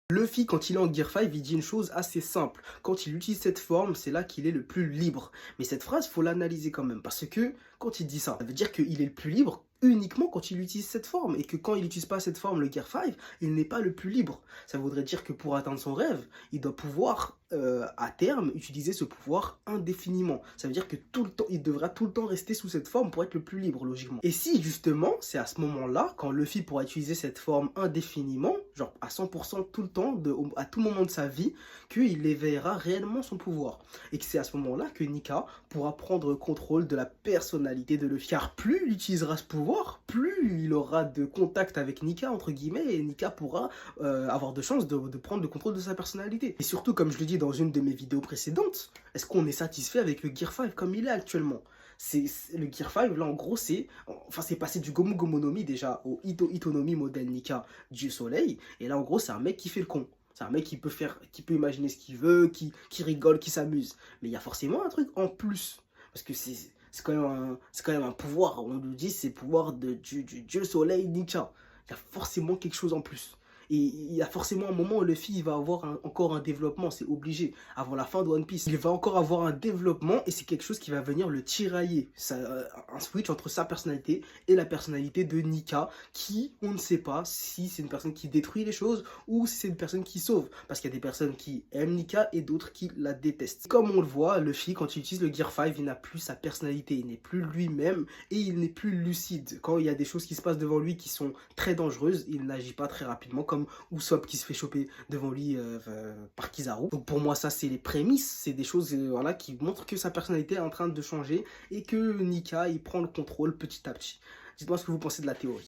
Luffy, quand il est en Gear 5, il dit une chose assez simple. Quand il utilise cette forme, c'est là qu'il est le plus libre. Mais cette phrase, faut l'analyser quand même. Parce que quand il dit ça, ça veut dire qu'il est le plus libre uniquement quand il utilise cette forme. Et que quand il n'utilise pas cette forme, le Gear 5, il n'est pas le plus libre. Ça voudrait dire que pour atteindre son rêve, il doit pouvoir, à terme, utiliser ce pouvoir indéfiniment. Ça veut dire que tout le temps, il devra tout le temps rester sous cette forme pour être le plus libre, logiquement. Et si, justement, c'est à ce moment-là, quand Luffy pourra utiliser cette forme indéfiniment, genre à 100% tout le temps, à tout moment de sa vie, qu'il éveillera réellement son pouvoir. Et que c'est à ce moment-là que Nika pourra prendre contrôle de la personnalité de Luffy. Car plus il utilisera ce pouvoir, plus il aura de contact avec Nika, entre guillemets, et Nika pourra avoir de chances de prendre le contrôle de sa personnalité. Et surtout, comme je l'ai dit dans une de mes vidéos précédentes, est-ce qu'on est satisfait avec le Gear 5 comme il est actuellement? Le Gear 5, là, en gros, c'est passé du Gomu Gomu no Mi déjà au Itonomi modèle Nika Dieu Soleil. Et là, en gros, c'est un mec qui fait le con. C'est un mec qui peut imaginer ce qu'il veut, qui rigole, qui s'amuse. Mais il y a forcément un truc en plus. Parce que c'est quand même un pouvoir. On nous dit c'est le pouvoir du Dieu Soleil Nika. Il y a forcément quelque chose en plus. Et il y a forcément un moment où Luffy va avoir encore un développement, c'est obligé. Avant la fin de One Piece, il va encore avoir un développement et c'est quelque chose qui va venir le tirailler. Un switch entre sa personnalité et la personnalité de Nika, qui, on ne sait pas si c'est une personne qui détruit les choses ou si c'est une personne qui sauve. Parce qu'il y a des personnes qui aiment Nika et d'autres qui la détestent. Comme on le voit, Luffy, quand il utilise le Gear 5, il n'a plus sa personnalité, il n'est plus lui-même et il n'est plus lucide. Quand il y a des choses qui se passent devant lui qui sont très dangereuses, il n'agit pas très rapidement, comme Usopp qui se fait choper devant lui par Kizaru. Donc pour moi, ça, c'est les prémices, c'est des choses voilà, qui montrent que sa personnalité est en train de changer et que Nika, il prend le contrôle petit à petit. Dites-moi ce que vous pensez de la théorie.